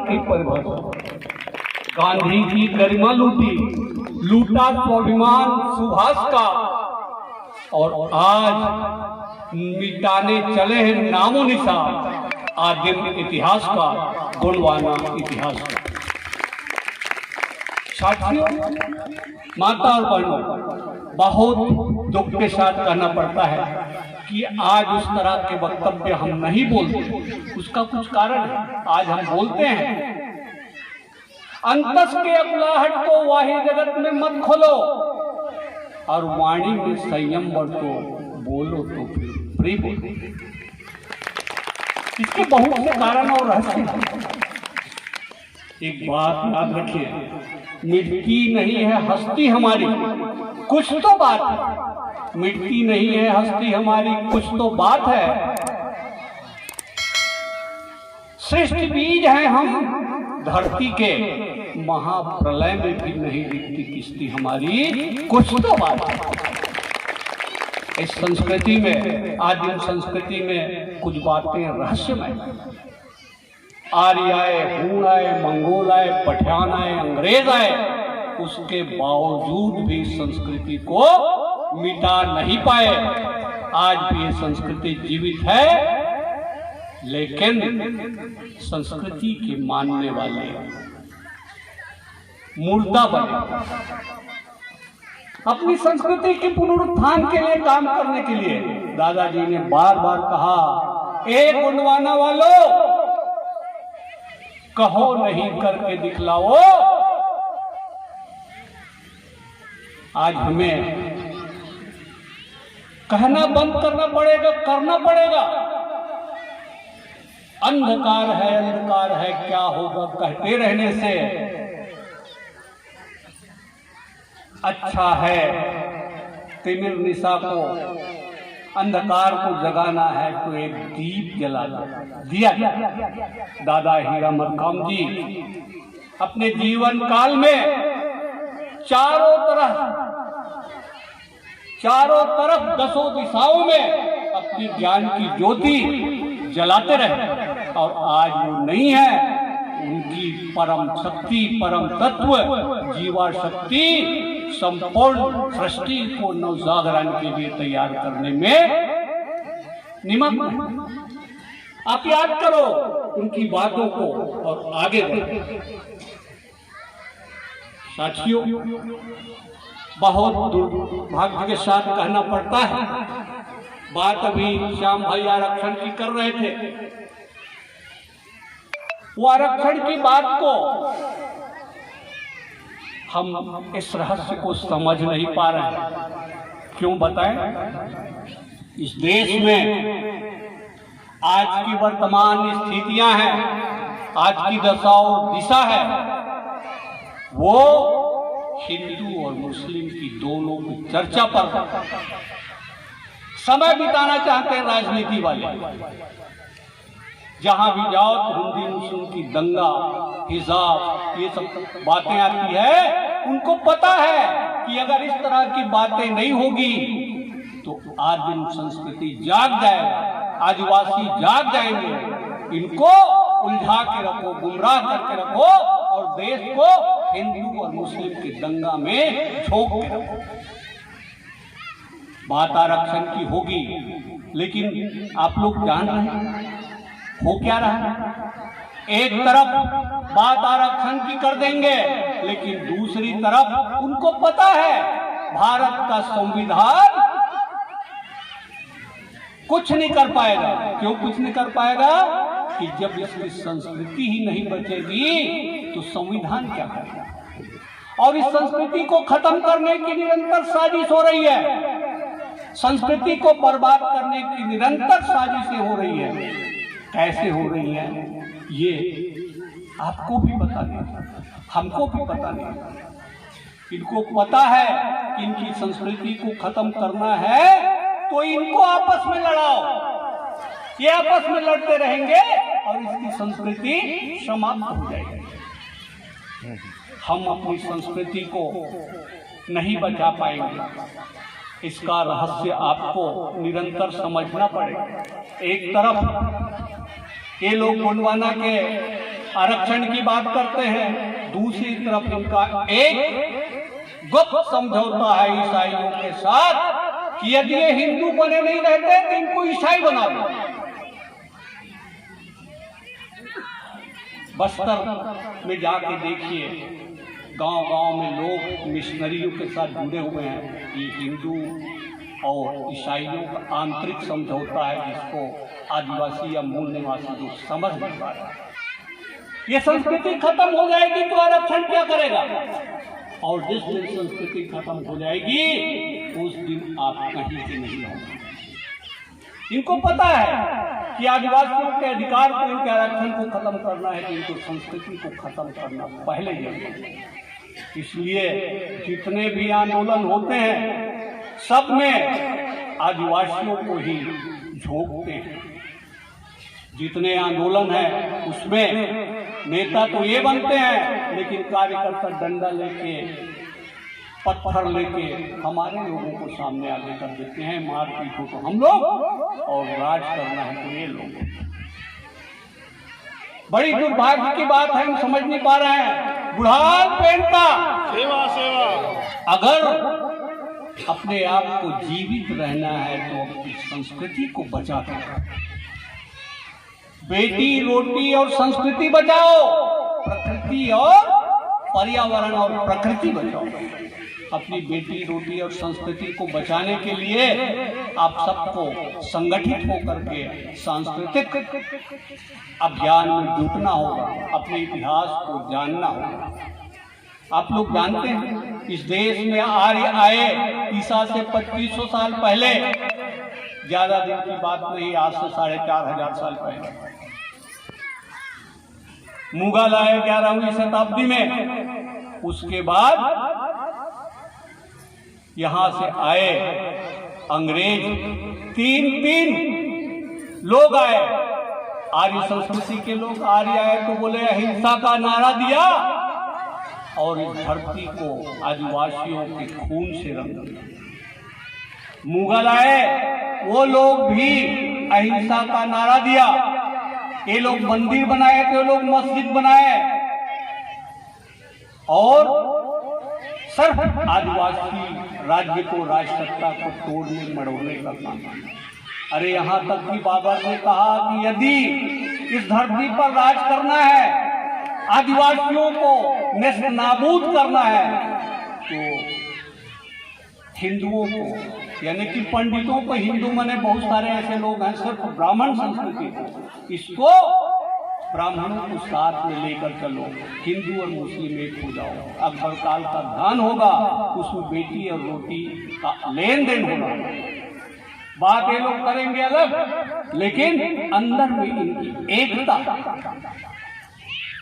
की परिभाषा। गांधी की गरिमा लूटी, लूटा स्वाभिमान सुभाष का, और आज मिटाने चले हैं नामो निशान आदिम इतिहास का, गुणवाना इतिहास का। साथियों, माता और बहनों, बहुत दुख के साथ कहना पड़ता है कि आज उस तरह के वक्तव्य हम नहीं बोलते। उसका कुछ कारण है। आज हम बोलते हैं अंतस के अकुलाहट को वाही जगत में मत खोलो, और वाणी में संयम बरतो, बोलो तो फिर प्रिय बोलो। इसके बहुत से कारण और रहस्य हैं। एक बात याद रखिए, मिटती नहीं है हस्ती हमारी, कुछ तो बात है। मिटती नहीं है हस्ती हमारी, कुछ तो बात है। श्रेष्ठ बीज हैं हम धरती के, महाप्रलय में भी नहीं दिखती किस्ती हमारी, कुछ तो बात है। इस संस्कृति में, आदिम संस्कृति में कुछ बातें रहस्यमय। आर्य आए, हूण आए, मंगोल आए, पठान आए, अंग्रेज आए, उसके बावजूद भी संस्कृति को मिटा नहीं पाए। आज भी ये संस्कृति जीवित है, लेकिन संस्कृति के मानने वाले मुर्दा बने। अपनी संस्कृति के पुनरुत्थान के लिए काम करने के लिए दादाजी ने बार बार कहा, ए गुणवाना वालों, कहो नहीं करके दिखलाओ। आज हमें कहना बंद करना पड़ेगा, करना पड़ेगा। अंधकार है क्या होगा कहते रहने से अच्छा है तिमिर निशा को, अंधकार को जगाना है तो एक दीप जला दिया। दादा हीरामल काम जी अपने जीवन काल में चारों तरफ दसों दिशाओं में अपनी ज्ञान की ज्योति जलाते रहे, और आज वो नहीं है। उनकी परम शक्ति, परम तत्व, जीवा शक्ति संपूर्ण सृष्टि को नवजागरण के लिए तैयार करने में निमग्न है। आप याद करो उनकी बातों को और आगे बढ़ो। साथियों, बहुत दुर्भाग्य के साथ कहना पड़ता है, बात अभी श्याम भाई आरक्षण की कर रहे थे। वो आरक्षण की बात को हम इस रहस्य को समझ नहीं पा रहे हैं। क्यों बताएं? इस देश में आज की वर्तमान स्थितियां हैं, आज की दशा और दिशा है, वो हिंदू और मुस्लिम की दोनों की चर्चा पर समय बिताना चाहते हैं राजनीति वाले। जहां भी जाओ तो हिंदी मुस्लिम की दंगा, हिजाब, ये सब बातें आती है। उनको पता है कि अगर इस तरह की बातें नहीं होगी तो आदिम संस्कृति जाग जाएगा, आदिवासी जाग जाएंगे। इनको उलझा के रखो, गुमराह करके रखो, और देश को हिंदू और मुस्लिम के दंगा में झोंक के रखो। बात आरक्षण की होगी, लेकिन आप लोग जान रहे हैं हो क्या रहा है। एक तरफ बात आरक्षण की कर देंगे, लेकिन दूसरी तरफ उनको पता है भारत का संविधान कुछ नहीं कर पाएगा। क्यों कुछ नहीं कर पाएगा? कि जब इसकी संस्कृति ही नहीं बचेगी तो संविधान क्या करेगा। और इस संस्कृति को खत्म करने की निरंतर साजिश हो रही है, संस्कृति को बर्बाद करने की निरंतर साजिशें हो रही है। कैसे हो रही है ये आपको भी पता नहीं, हमको भी पता नहीं। इनको पता है कि इनकी संस्कृति को खत्म करना है तो इनको आपस में लड़ाओ। ये आपस में लड़ते रहेंगे और इसकी संस्कृति समाप्त हो जाएगी। हम अपनी संस्कृति को नहीं बचा पाएंगे। इसका रहस्य आपको निरंतर समझना पड़ेगा। एक तरफ ये लोग गोंडवाना के आरक्षण की बात करते हैं, दूसरी तरफ इनका एक गुप्त समझौता है ईसाइयों के साथ कि यदि ये हिंदू बने नहीं रहते तो इनको ईसाई बना दो। बस्तर में जाके देखिए, गांव-गांव में लोग मिशनरियों के साथ जुड़े हुए हैं। ये हिंदू और ईसाइयों का आंतरिक समझौता है जिसको आदिवासी या मूल निवासी लोग समझ नहीं पा रहे। ये संस्कृति खत्म हो जाएगी तो आरक्षण क्या करेगा? और जिस दिन संस्कृति खत्म हो जाएगी उस दिन आप कहीं से नहीं होंगे। इनको पता है कि आदिवासियों के अधिकार को, इनके आरक्षण को खत्म करना है, इनको संस्कृति को खत्म करना पहले जरूरी है। इसलिए जितने भी आंदोलन होते हैं सब में आदिवासियों को ही झोंकते हैं। जितने आंदोलन है उसमें नेता तो ये बनते हैं, लेकिन कार्यकर्ता डंडा लेके, पत्थर लेके हमारे लोगों को सामने आगे कर देते हैं। मारपीट हो तो हम लोग और राज करना है तो ये लोग। बड़ी दुर्भाग्य की बात है, हम समझ नहीं पा रहे हैं। बुढ़ाल पहनता सेवा सेवा। अगर अपने आप को जीवित रहना है तो अपनी संस्कृति को बचा कर, बेटी रोटी और संस्कृति बचाओ, प्रकृति और पर्यावरण और प्रकृति बचाओ। अपनी बेटी रोटी और संस्कृति को बचाने के लिए आप सबको संगठित होकर के सांस्कृतिक अभियान में जुटना होगा, अपने इतिहास को जानना होगा। आप लोग जानते हैं इस देश में आर्य आए ईसा से 2500 साल पहले, ज्यादा दिन की बात नहीं, आज से 4500 साल पहले। मुगल आए 11वीं शताब्दी में, उसके बाद यहां से आए अंग्रेज, तीन लोग आए आर्य संस्कृति के लोग। आर्य आए तो बोले अहिंसा का नारा दिया और इस धरती को आदिवासियों के खून से रंग दिया। मुगल आए, वो लोग भी अहिंसा का नारा दिया। ये लोग मंदिर बनाए थे, वो लोग मस्जिद बनाए और सिर्फ आदिवासी राज्य को, राजसत्ता को तोड़ने मड़ोड़ने का काम। अरे यहाँ तक कि बाबर ने कहा कि यदि इस धरती पर राज करना है, आदिवासियों को नेस्त नाबूद करना है, तो हिंदुओं को, यानी कि पंडितों को, हिंदू माने बहुत सारे ऐसे लोग हैं सिर्फ ब्राह्मण संस्कृति को, इसको ब्राह्मणों को साथ में लेकर चलो, हिंदू और मुस्लिम एक हो जाओ। अकबर काल का ध्यान होगा, उसमें बेटी और रोटी का लेन देन होगा। बात ये लोग करेंगे अलग, लेकिन अंदर में इनकी एकता।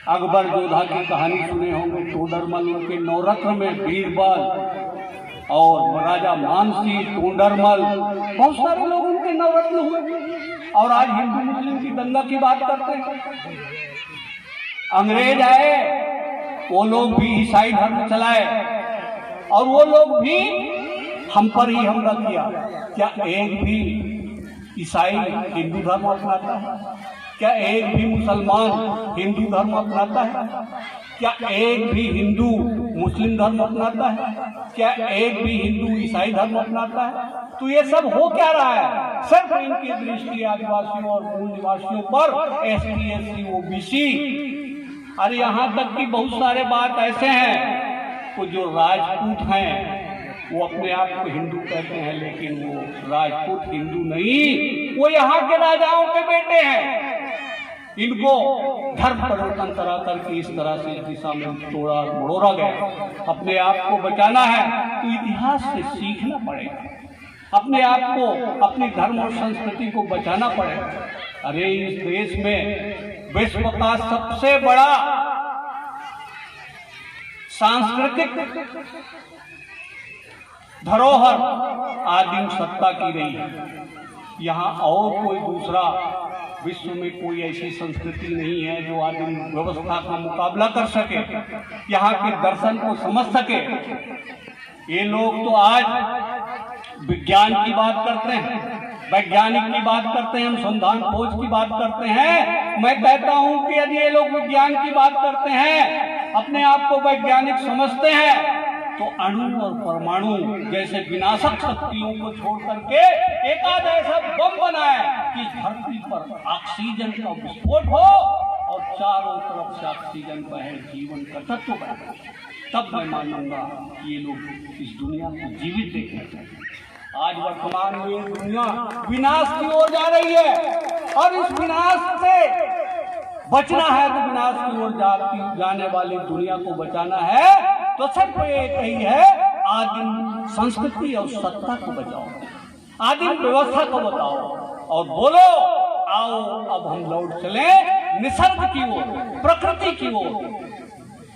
अकबर जोधा की कहानी सुने होंगे, तोडरमल उनके नवरत्न में, बीरबल और राजा मानसिंह, तोडरमल, बहुत सारे लोग उनके नवरत्न हुए। और आज हिंदू मुस्लिम की दंगा की बात करते हैं। अंग्रेज आए, वो लोग भी ईसाई धर्म चलाए और वो लोग भी हम पर ही हमला किया। क्या एक भी ईसाई हिंदू धर्म अपनाता है? क्या एक भी मुसलमान हिंदू धर्म अपनाता है? क्या एक भी हिंदू मुस्लिम धर्म अपनाता है? क्या एक भी हिंदू ईसाई धर्म अपनाता है? तो ये सब हो क्या रहा है? सिर्फ इनकी दृष्टि आदिवासियों और मूल निवासियों पर, एसटी, एससी, ओबीसी। अरे यहाँ तक कि बहुत सारे बात ऐसे हैं तो जो राजपूत हैं वो अपने आप को हिंदू कहते हैं, लेकिन वो राजपूत हिंदू नहीं, वो यहाँ के राजाओं के बेटे हैं। इनको धर्म परिवर्तन करा करके इस तरह से इस दिशा में तोड़ा मड़ोड़ा गया। अपने आप को बचाना है तो इतिहास से सीखना पड़ेगा, अपने आप को, अपनी धर्म और संस्कृति को बचाना पड़ेगा। अरे इस देश में विश्व का सबसे बड़ा सांस्कृतिक धरोहर आदिम सत्ता की रही है। यहाँ और कोई दूसरा विश्व में कोई ऐसी संस्कृति नहीं है जो आदिम व्यवस्था का मुकाबला कर सके, यहाँ के दर्शन को समझ सके। ये लोग तो आज विज्ञान की बात करते हैं, वैज्ञानिक की बात करते हैं, अनुसंधान खोज की बात करते हैं। मैं कहता हूं कि यदि ये लोग विज्ञान की बात करते हैं, अपने आप को वैज्ञानिक समझते हैं, तो अणु और परमाणु जैसे विनाशक शक्तियों को छोड़ करके एकाध ऐसा बम बनाए कि इस धरती पर ऑक्सीजन का विस्फोट हो और चारों तरफ से ऑक्सीजन बहे, जीवन का तत्व बहे, तब मैं मानूंगा कि ये लोग इस दुनिया को जीवित देखना चाहिए। आज वर्तमान में दुनिया विनाश की ओर जा रही है और इस विनाश से बचना है तो विनाश की ओर जाने वाली दुनिया को बचाना है तो सिर्फ एक ही है, आदिम संस्कृति और सत्ता को बचाओ, आदिम व्यवस्था को बताओ और बोलो आओ अब हम लौट चले निसर्ग की ओर, प्रकृति की ओर।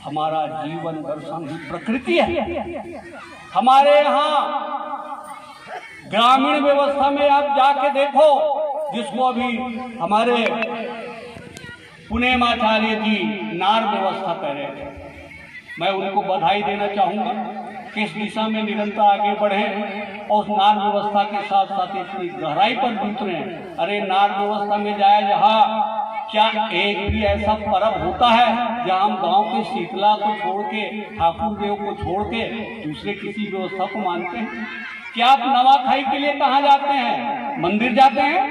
हमारा जीवन दर्शन ही प्रकृति है। हमारे यहाँ ग्रामीण व्यवस्था में आप जाके देखो, जिसको अभी हमारे पुनेमाचार्य जी नार व्यवस्था कह रहे थे, मैं उनको बधाई देना चाहूंगा कि इस दिशा में निरंतर आगे बढ़े और उस नार व्यवस्था के साथ साथ इतनी गहराई पर उतरे। अरे नार व्यवस्था में जाए जहाँ, क्या एक भी ऐसा पर्व होता है जहाँ हम गांव के शीतला को छोड़ के, ठाकुर देव को छोड़ के दूसरे किसी व्यवस्था को मानते हैं? क्या आप नवाखाई के लिए कहाँ जाते हैं? मंदिर जाते हैं?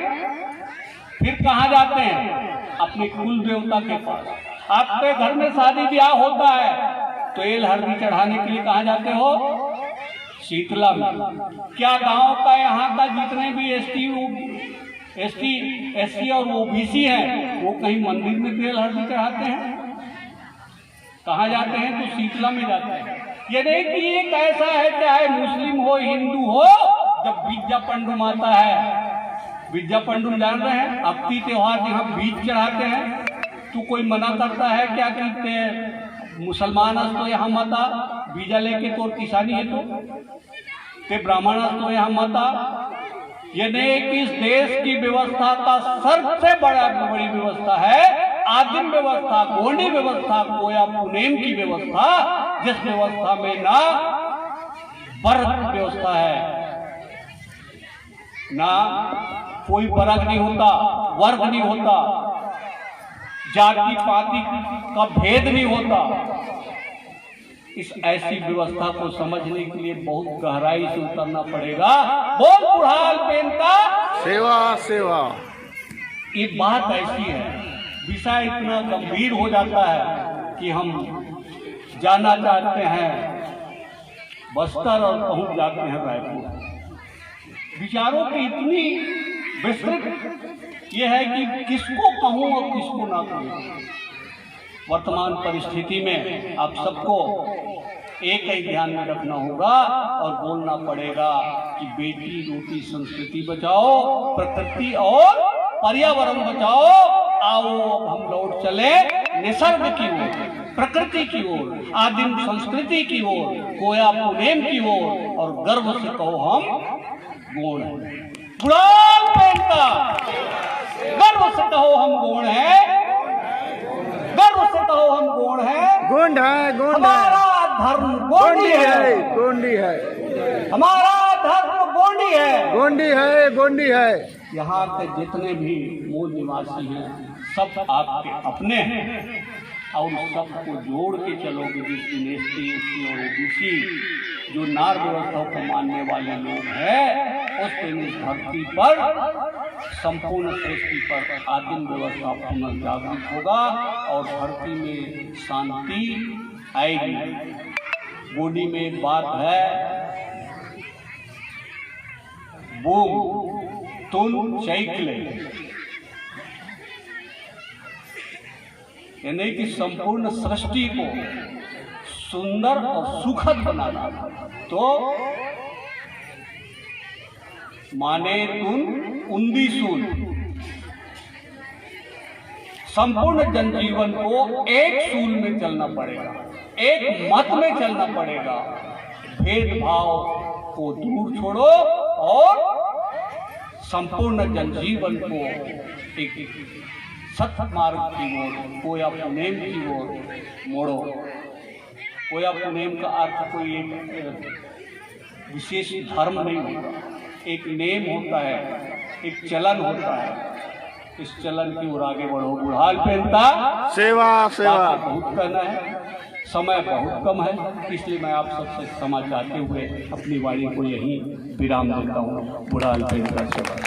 फिर कहाँ जाते हैं? अपने कुल देवता के पास। आपके घर में शादी ब्याह होता है तो एल हल्दी चढ़ाने के लिए कहाँ जाते हो? शीतला में। क्या गांव का यहाँ का जितने भी एसटी और ओबीसी हैं वो कहीं मंदिर में तेल हल्दी चढ़ाते हैं? कहाँ जाते हैं? तो शीतला में जाते हैं। ये नहीं कि एक ऐसा है, चाहे मुस्लिम हो हिंदू हो, जब विद्या पंडुम आता है, विद्या पंडुम जान रहे हैं, अक्ति त्योहार जहाँ बीज चढ़ाते हैं, तो कोई मना करता है क्या कि मुसलमान तो यहाँ मता बीजा लेके तो किसानी है तो ब्राह्मण तो यहाँ मता। ये नहीं कि इस देश की व्यवस्था का सबसे बड़ी व्यवस्था है आदिम व्यवस्था, गोंडी व्यवस्था, कोया पुनेम की व्यवस्था, जिस व्यवस्था में ना वर्ग व्यवस्था है, ना कोई वर्ग नहीं होता, वर्ग नहीं होता, जाति पाति का भेद नहीं होता। इस ऐसी व्यवस्था को समझने के लिए बहुत गहराई से उतरना पड़ेगा। बोल बुढ़ाल पेन का सेवा सेवा। ये बात ऐसी है, विषय इतना गंभीर हो जाता है कि हम जाना चाहते हैं बस्तर और पहुंच जाते हैं रायपुर। विचारों की इतनी विस्तृत ये है कि किसको कहूं और किसको ना कहूं। वर्तमान परिस्थिति में आप सबको एक ही ध्यान में रखना होगा और बोलना पड़ेगा कि बेटी रोटी संस्कृति बचाओ, प्रकृति और पर्यावरण बचाओ। आओ हम लौट चले निसर्ग की ओर, प्रकृति की ओर, आदिम संस्कृति की ओर, कोया पुनेम की ओर, और गर्व से कहो हम गोंड हैं। बुढ़ाल पेन का गर्व से कहो हम गोंड हैं, गर्व से कहो हम गोंड हैं। गोंड है, गोंड हमारा धर्म गोंडी है, गोंडी है, हमारा धर्म गोंडी है, गोंडी है, गोंडी है। यहाँ के जितने भी मूल निवासी हैं सब आपके अपने हैं और सबको जोड़ के चलोगे। जिस दिन एसटी और ओबीसी जो नार व्यवस्था को मानने वाले लोग हैं, उस दिन इस धरती पर संपूर्ण सृष्टि पर आदिम व्यवस्था पुनर्जागृत होगा और धरती में शांति आएगी। गोंडी में एक बात है, बूम तुम चैकले, यानी कि संपूर्ण सृष्टि को सुंदर और सुखद बनाना। तो माने तुम उन्दी सूल, संपूर्ण जनजीवन को एक सूल में चलना पड़ेगा, एक मत में चलना पड़ेगा। भेदभाव को दूर छोड़ो और संपूर्ण जनजीवन को एक सत्य मार्ग की ओर, कोया पुनेम की ओर मोड़ो। कोया पुनेम का अर्थ कोई एक विशेष धर्म नहीं होता, एक नेम होता है एक चलन होता है, इस चलन की ओर आगे बढ़ो। बुढ़ाल पेनता सेवा सेवा। बातें बहुत कहना है, समय बहुत कम है, इसलिए मैं आप सबसे क्षमा चाहते हुए अपनी वाणी को यहीं विराम देता हूँ। बुढ़ाल पेनता सेवा।